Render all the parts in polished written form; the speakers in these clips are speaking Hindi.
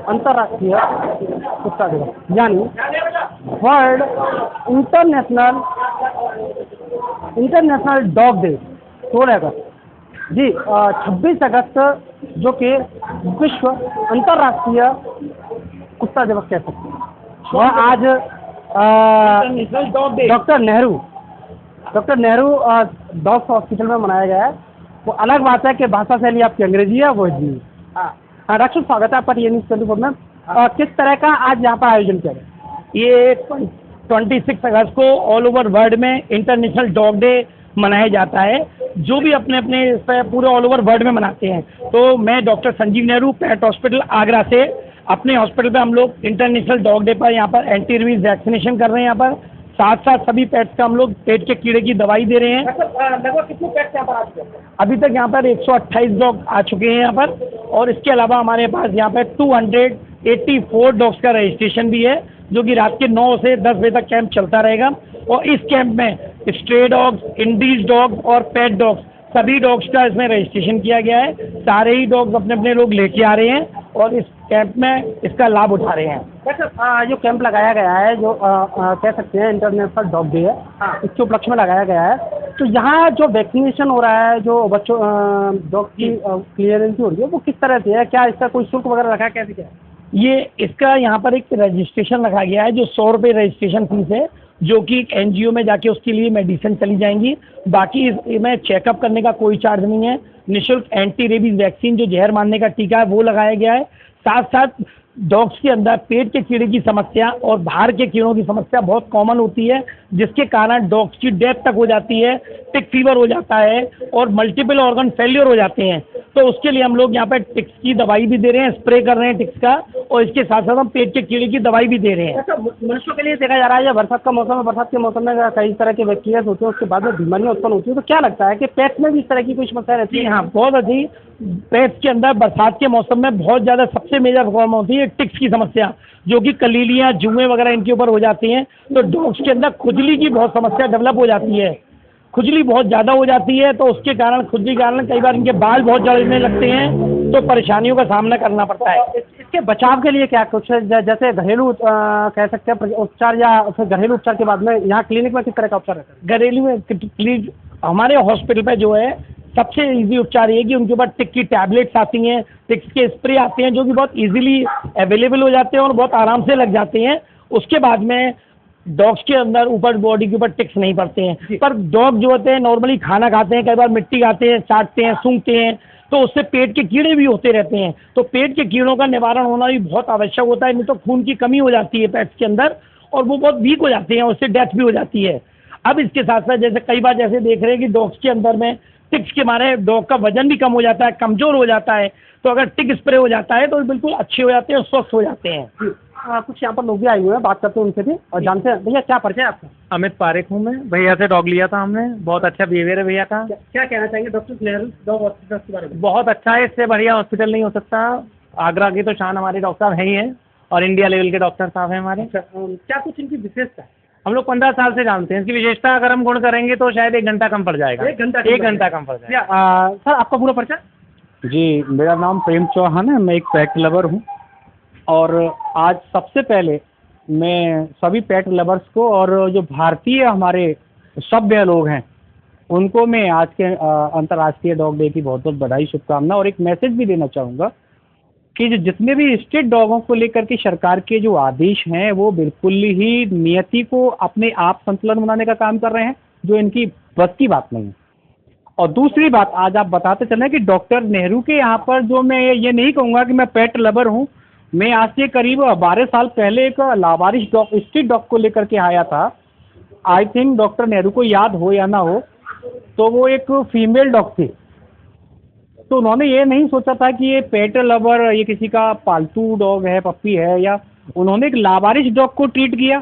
अंतर्राष्ट्रीय कुत्ता दिवस यानी वर्ल्ड इंटरनेशनल डॉग डे 16 अगस्त जी 26 अगस्त जो कि विश्व अंतर्राष्ट्रीय कुत्ता दिवस कह सकते हैं, वह आज डॉक्टर नेहरू डॉग्स हॉस्पिटल में मनाया गया है। वो अलग बात है कि भाषा शैली आपकी अंग्रेजी है, वो हिंदी है। डॉक्टर स्वागत है आपका न्यूज़ 24 में। किस तरह का आज यहाँ पर आयोजन किया गया? ये 26 अगस्त को ऑल ओवर वर्ल्ड में इंटरनेशनल डॉग डे मनाया जाता है, जो भी अपने अपने इस पर पूरे ऑल ओवर वर्ल्ड में मनाते हैं। तो मैं डॉक्टर संजीव नेहरू पेट हॉस्पिटल आगरा से अपने हॉस्पिटल पे हम लोग इंटरनेशनल डॉग डे पर यहाँ पर एंटी रेबीज वैक्सीनेशन कर रहे हैं। यहाँ पर साथ साथ सभी पेट्स का हम लोग पेट के कीड़े की दवाई दे रहे हैं। लगभग कितने पेट्स यहाँ पर आ चुके हैं? अभी तक यहाँ पर 128 डॉग आ चुके हैं यहाँ पर, और इसके अलावा हमारे पास यहाँ पर 284 डॉग्स का रजिस्ट्रेशन भी है, जो कि रात के 9 से 10 बजे तक कैंप चलता रहेगा। और इस कैंप में स्ट्रे डॉग्स, इंडीज डॉग्स और पेट डॉग्स सभी डॉग्स का इसमें रजिस्ट्रेशन किया गया है। सारे ही डॉग्स अपने अपने लोग लेके आ रहे हैं और इस कैंप में इसका लाभ उठा रहे हैं। वैसे जो कैंप लगाया गया है, जो कह सकते हैं इंटरनेशनल डॉग डे है, इसके उपलक्ष्य में लगाया गया है, तो यहाँ जो वैक्सीनेशन हो रहा है, जो बच्चों डॉग की क्लियरेंस हो रही है, वो किस तरह से है? क्या इसका कोई शुल्क वगैरह रखा है, कैसे क्या है? ये इसका यहाँ पर एक रजिस्ट्रेशन रखा गया है, जो 100 रुपये रजिस्ट्रेशन फीस है, जो कि एक एनजीओ में जाके उसके लिए मेडिसिन चली जाएंगी। बाकी इसमें चेकअप करने का कोई चार्ज नहीं है। निःशुल्क एंटी रेबीज वैक्सीन, जो जहर मारने का टीका है, वो लगाया गया है। साथ साथ डॉग्स के अंदर पेट के कीड़े की समस्या और बाहर के कीड़ों की समस्या बहुत कॉमन होती है, जिसके कारण डॉग्स की डेथ तक हो जाती है, टिक फीवर हो जाता है और मल्टीपल ऑर्गन फेलियर हो जाते हैं। तो उसके लिए हम लोग यहाँ पर टिक्स की दवाई भी दे रहे हैं, स्प्रे कर रहे हैं टिक्स का, और इसके साथ साथ हम पेट के कीड़े की दवाई भी दे रहे हैं। मनुष्यों के लिए देखा जा रहा है, बरसात का मौसम है, बरसात के मौसम में कई तरह के बैक्टीरिया होते हैं, उसके बाद में बीमारियाँ उत्पन्न होती है। तो क्या लगता है कि पेट्स में भी इस तरह की कोई समस्या रहती है? हाँ, बहुत अच्छी। पेट्स के अंदर बरसात के मौसम में बहुत ज़्यादा सबसे मेजर प्रॉब्लम होती है टिक्स की समस्या, जो कि कलीलियाँ, जुएँ वगैरह इनके ऊपर हो जाती हैं। तो डॉग्स के अंदर खुजली की बहुत समस्या डेवलप हो जाती है, खुजली बहुत ज़्यादा हो जाती है। तो उसके कारण, खुजली के कारण कई बार इनके बाल बहुत जलने लगते हैं, तो परेशानियों का सामना करना पड़ता है। इसके बचाव के लिए क्या कुछ जैसे घरेलू कह सकते हैं उपचार, या फिर घरेलू उपचार के बाद में यहाँ क्लिनिक में किस तरह का उपचार रहता है? घरेलू में हमारे हॉस्पिटल पे जो है सबसे इजी उपचार ये है कि उनके ऊपर टिक की टैबलेट्स आती हैं, टिक्स के स्प्रे आते हैं, जो कि बहुत इजीली अवेलेबल हो जाते हैं और बहुत आराम से लग जाते हैं। उसके बाद में डॉग्स के अंदर ऊपर बॉडी के ऊपर टिक्स नहीं पड़ते हैं। पर डॉग जो होते हैं नॉर्मली खाना खाते हैं, कई बार मिट्टी खाते हैं, चाटते हैं, सूंघते हैं, तो उससे पेट के कीड़े भी होते रहते हैं। तो पेट के कीड़ों का निवारण होना भी बहुत आवश्यक होता है, नहीं तो खून की कमी हो जाती है पेट्स के अंदर और वो बहुत वीक हो जाते हैं, उससे डेथ भी हो जाती है। अब इसके साथ साथ जैसे कई बार जैसे देख रहे हैं कि डॉग्स के अंदर में टिक्स के मारे डॉग का वजन भी कम हो जाता है, कमज़ोर हो जाता है। तो अगर टिक स्प्रे हो जाता है तो बिल्कुल अच्छे हो जाते हैं और स्वस्थ हो जाते हैं। कुछ यहाँ पर लोग भी आए हुए हैं, बात करते हैं उनसे भी और जानते हैं। भैया क्या परिचय है आपका? अमित पारेख हूँ मैं। भैया से डॉग लिया था हमने, बहुत अच्छा बिहेवियर है भैया का। क्या कहना चाहेंगे डॉक्टर नेहरू डॉग हॉस्पिटल के बारे में? बहुत अच्छा है, इससे बढ़िया हॉस्पिटल नहीं हो सकता। आगरा की तो शान हमारे डॉक्टर साहब हैं ही हैं और इंडिया लेवल के डॉक्टर साहब हैं हमारे। क्या कुछ इनकी विशेषता है? हम लोग 15 साल से जानते हैं। इसकी विशेषता अगर हम गुण करेंगे तो शायद 1 घंटा कम पड़ जाएगा। 1 घंटा कम पड़ जाएगा। सर आपका पूरा परिचय? जी, मेरा नाम प्रेम चौहान है, मैं एक पेट लवर हूँ। और आज सबसे पहले मैं सभी पेट लवर्स को और जो भारतीय हमारे सभ्य लोग हैं उनको मैं आज के अंतर्राष्ट्रीय डॉग डे की बहुत बहुत बधाई, शुभकामना और एक मैसेज भी देना चाहूँगा कि जो जितने भी स्ट्रीट डॉगों को लेकर के सरकार के जो आदेश हैं वो बिल्कुल ही नियति को अपने आप संतुलन बनाने का काम कर रहे हैं, जो इनकी बस की बात नहीं है। और दूसरी बात, आज आप बताते चलें कि डॉक्टर नेहरू के यहाँ पर जो मैं ये नहीं कहूँगा कि मैं पेट लवर हूँ, मैं आज से करीब 12 साल पहले एक लावारिश डॉग, स्ट्रीट डॉग को लेकर के आया था। आई थिंक डॉक्टर नेहरू को याद हो या ना हो, तो वो एक फीमेल डॉग थी। तो उन्होंने ये नहीं सोचा था कि ये पेट लवर, ये किसी का पालतू डॉग है, पप्पी है, या उन्होंने एक लावारिश डॉग को ट्रीट किया।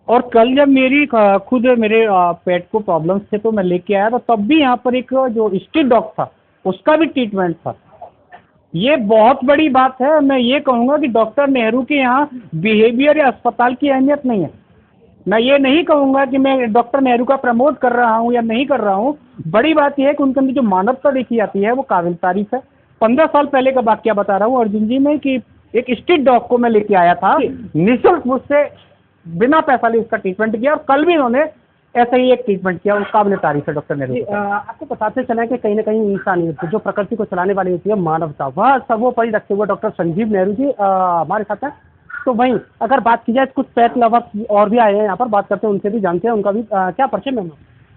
और कल जब मेरी खुद मेरे पेट को प्रॉब्लम्स थे तो मैं लेके आया, तो तब भी यहाँ पर एक जो स्ट्रीट डॉग था उसका भी ट्रीटमेंट था। ये बहुत बड़ी बात है। मैं ये कहूँगा कि डॉक्टर नेहरू के यहाँ बिहेवियर या अस्पताल की अहमियत नहीं है। मैं ये नहीं कहूँगा कि मैं डॉक्टर नेहरू का प्रमोट कर रहा हूँ या नहीं कर रहा हूँ। बड़ी बात यह है कि उनके अंदर जो मानवता देखी जाती है वो काबिल तारीफ है। 15 साल पहले का वाकया बता रहा हूँ अर्जुन जी में, कि एक स्ट्रीट डॉग को मैं लेके आया था, निःशुल्क मुझसे बिना पैसा लिए उसका ट्रीटमेंट किया, और कल भी उन्होंने ऐसा ही एक ट्रीटमेंट किया। उसका काबिल तारीफ है डॉक्टर नेहरू। आपको बताते चले कि कहीं ना कहीं इंसानियत जो प्रकृति को चलाने वाली होती है, मानवता, वह सर्वोपरि रखते हुए डॉक्टर संजीव नेहरू जी हमारे साथ हैं। तो वहीं अगर बात की जाए, कुछ पेट लवर्स और भी आए हैं यहाँ पर, बात करते हैं उनसे भी, जानते हैं उनका भी क्या परिचय मैम।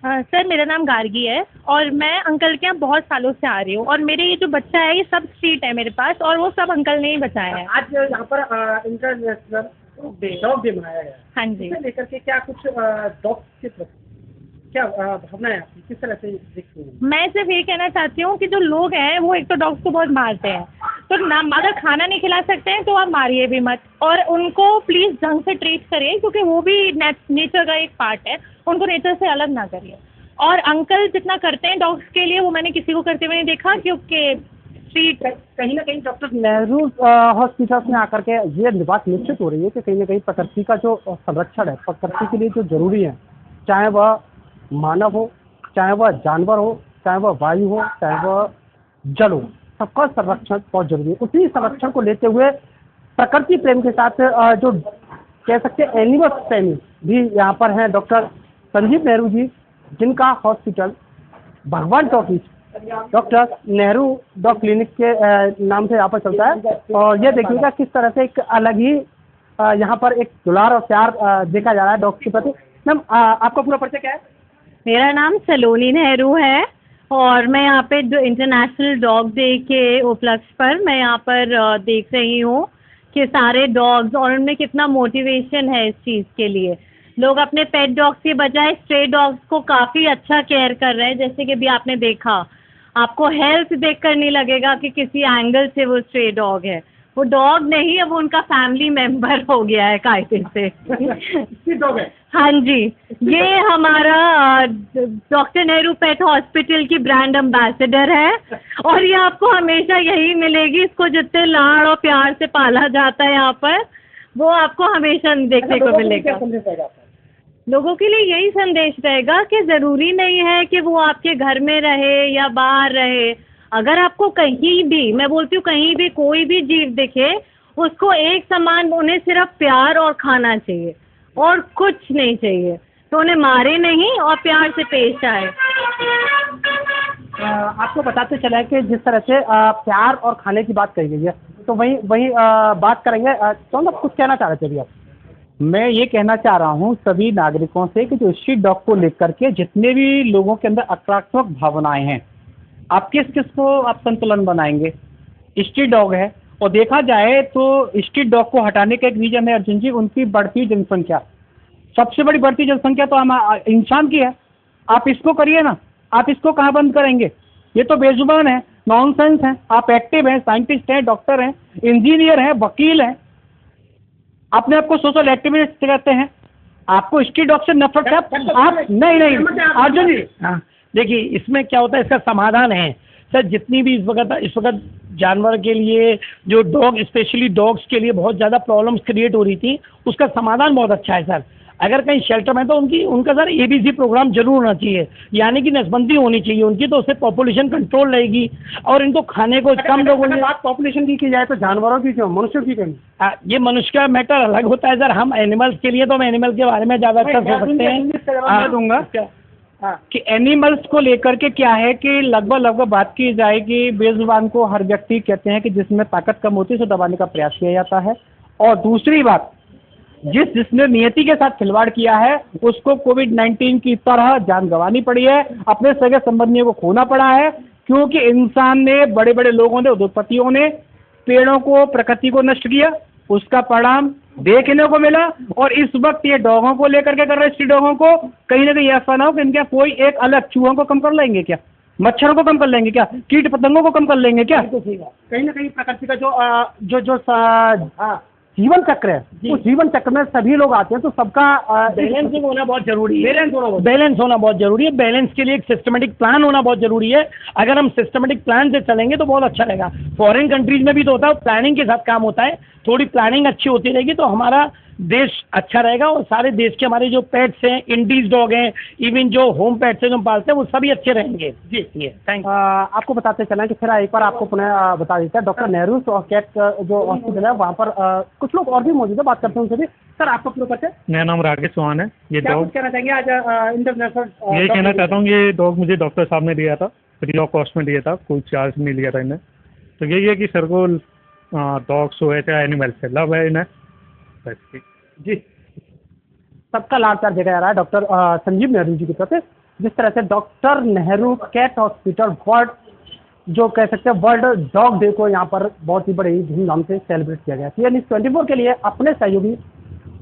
सर मेरा नाम गार्गी है और मैं अंकल के यहाँ बहुत सालों से आ रही हूँ, और मेरे ये जो बच्चा है ये सब स्ट्रीट है मेरे पास, और वो सब अंकल ने ही बचाया है। आज यहाँ पर इंटरनेशनल डॉग डे मनाया गया है। हाँ जी। इसे लेकर के क्या कुछ डॉग के प्रति क्या भावना है आपकी, किस तरह से देखती हैं? मैं सिर्फ ये कहना चाहती हूँ कि जो लोग हैं वो एक तो डॉग्स को बहुत मारते हैं, तो ना अगर खाना नहीं खिला सकते हैं तो आप मारिए भी मत, और उनको प्लीज़ ढंग से ट्रीट करिए, क्योंकि वो भी नेचर का एक पार्ट है, उनको नेचर से अलग ना करिए। और अंकल जितना करते हैं डॉग्स के लिए वो मैंने किसी को करते हुए नहीं देखा, क्योंकि स्ट्रीट कहीं ना कहीं डॉक्टर नेहरू हॉस्पिटल में आकर के ये बात निश्चित हो रही है कि कहीं ना कहीं प्रकृति का जो संरक्षण है, प्रकृति के लिए जो जरूरी है, चाहे वह मानव हो, चाहे वह जानवर हो, चाहे वह वायु हो, चाहे वह जल हो, सबका संरक्षण बहुत जरूरी है। उसी संरक्षण को लेते हुए प्रकृति प्रेम के साथ जो कह सकते हैं एनिमल प्रेमी भी यहाँ पर हैं डॉक्टर संजीव नेहरू जी, जिनका हॉस्पिटल भगवान talkies doctor Nehru dog clinic के नाम से यहाँ पर चलता है। और ये देखिएगा किस तरह से एक अलग ही यहाँ पर एक दुलार और प्यार देखा जा रहा है डॉग के प्रति। मैम आपका पूरा परिचय क्या है? मेरा नाम सलोनी नेहरू है, और मैं यहाँ पे जो इंटरनेशनल डॉग डे के उपलक्ष्य पर मैं यहाँ पर देख रही हूँ कि सारे डॉग्स, और उनमें कितना मोटिवेशन है इस चीज़ के लिए। लोग अपने पेट डॉग्स के बजाय स्ट्रे डॉग्स को काफ़ी अच्छा केयर कर रहे हैं, जैसे कि भी आपने देखा, आपको हेल्थ देखकर नहीं लगेगा कि किसी एंगल से वो स्ट्रे डॉग है, वो डॉग नहीं है, वो उनका फैमिली मेंबर हो गया है कायदे से। डॉग है। हाँ जी, ये हमारा डॉक्टर नेहरू पेट हॉस्पिटल की ब्रांड एम्बेसडर है, और ये आपको हमेशा यही मिलेगी। इसको जितने लाड़ और प्यार से पाला जाता है यहाँ पर, वो आपको हमेशा देखने को मिलेगा। लोगों के लिए यही संदेश रहेगा कि ज़रूरी नहीं है कि वो आपके घर में रहे या बाहर रहे। अगर आपको कहीं भी, मैं बोलती हूँ कहीं भी कोई भी जीव दिखे, उसको एक समान, उन्हें सिर्फ प्यार और खाना चाहिए और कुछ नहीं चाहिए, तो उन्हें मारे नहीं और प्यार से पेश आए। आपको बताते चला है कि जिस तरह से प्यार और खाने की बात कही गई है, तो वही बात करेंगे। तो आप कुछ कहना चाह रहे थे अभी आप? मैं ये कहना चाह रहा हूँ सभी नागरिकों से कि जो स्ट्रीट डॉग को लेकर के जितने भी लोगों के अंदर आक्रामक भावनाएं हैं, आप किस को आप संतुलन बनाएंगे? स्ट्रीट डॉग है, और देखा जाए तो स्ट्रीट डॉग को हटाने का एक रीजन है अर्जुन जी, उनकी बढ़ती जनसंख्या। सबसे बड़ी बढ़ती जनसंख्या तो हम इंसान की है। आप इसको करिए ना, आप इसको कहाँ बंद करेंगे? ये तो बेजुबान है, नॉनसेंस है। आप एक्टिव हैं, साइंटिस्ट हैं, डॉक्टर हैं, इंजीनियर हैं, वकील हैं, अपने आप को सोशल एक्टिविस्ट कहते हैं, आपको स्ट्रीट डॉग से नफरत है? आप नहीं अर्जुन जी, हाँ देखिए, इसमें क्या होता है, इसका समाधान है सर। जितनी भी इस वक्त जानवर के लिए, जो डॉग, स्पेशली डॉग्स के लिए बहुत ज़्यादा प्रॉब्लम्स क्रिएट हो रही थी, उसका समाधान बहुत अच्छा है सर। अगर कहीं शेल्टर में तो उनका सर ABC प्रोग्राम जरूर होना चाहिए, यानी कि नसबंदी होनी चाहिए उनकी, तो उससे पॉपुलेशन कंट्रोल रहेगी और इनको खाने को कम लोगों ने। बात पॉपुलेशन की जाए तो जानवरों की क्यों, मनुष्यों की क्यों? ये मनुष्य का मैटर अलग होता है सर। हम एनिमल्स के लिए तो हम एनिमल के बारे में ज़्यादा अच्छा सोच सकते हैं। दूंगा कि एनिमल्स को लेकर के क्या है कि लगभग बात की जाए कि बेजुबान को हर व्यक्ति कहते हैं कि जिसमें ताकत कम होती है उसे दबाने का प्रयास किया जाता है। और दूसरी बात, जिसने नियति के साथ खिलवाड़ किया है उसको कोविड-19 की तरह जान गंवानी पड़ी है, अपने सगे संबंधियों को खोना पड़ा है, क्योंकि इंसान ने, बड़े बड़े लोगों ने, उद्योगपतियों ने पेड़ों को, प्रकृति को नष्ट किया, उसका परिणाम देखने को मिला। और इस वक्त ये डॉगों को लेकर के कर रहे, स्ट्रीट डॉगों को, कहीं ना कहीं ऐसा ना हो कि इनके कोई एक अलग, चूहों को कम कर लेंगे क्या, मच्छरों को कम कर लेंगे क्या, कीट पतंगों को कम कर लेंगे क्या? कहीं ना कहीं प्रकृति का जो जीवन चक्र है, उस जीवन चक्र में सभी लोग आते हैं, तो सबका बैलेंसिंग होना बहुत जरूरी है। बैलेंस होना बहुत जरूरी है। बैलेंस के लिए एक सिस्टमेटिक प्लान होना बहुत जरूरी है। अगर हम सिस्टमेटिक प्लान से चलेंगे तो बहुत अच्छा रहेगा। फॉरेन कंट्रीज में भी तो होता है, प्लानिंग के साथ काम होता है। थोड़ी प्लानिंग अच्छी होती रहेगी तो हमारा देश अच्छा रहेगा और सारे देश के हमारे जो पेट्स हैं, इंडीज डॉग हैं, इवन जो होम पेट्स हैं जो हम पालते हैं, वो सभी अच्छे रहेंगे। जी ये थैंक आपको बताते चलें कि फिर एक बार आपको पुनः बता देते हैं, डॉक्टर नेहरू कैट जो हॉस्पिटल है वहाँ पर कुछ लोग और भी मौजूद है, बात करते हैं उनसे भी। सर आपका पूरा परिचय, मेरा नाम राकेश चौहान है। ये क्या डॉग कुछ कहना चाहेंगे आज इंटरनेशनल? यही कहना चाहता हूँ, ये डॉग मुझे डॉक्टर साहब ने दिया था, फ्री ऑफ कॉस्ट में दिया था, कोई चार्ज नहीं लिया था इन्हें। तो यही है कि सर को डॉग्स हो चाहे एनिमल से लव है इन्हें, बस। जी, सबका लाभ प्यार जगह आ रहा है डॉक्टर संजीव नेहरू जी की तरफ से। जिस तरह से डॉक्टर नेहरू कैट हॉस्पिटल वर्ल्ड, जो कह सकते हैं वर्ल्ड डॉग डे को यहाँ पर बहुत ही बड़े धूमधाम से सेलिब्रेट किया गया। CN News 24 के लिए अपने सहयोगी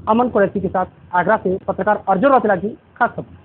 अमन कुरैशी के साथ आगरा से पत्रकार अर्जुन रौतेला की खास खबर।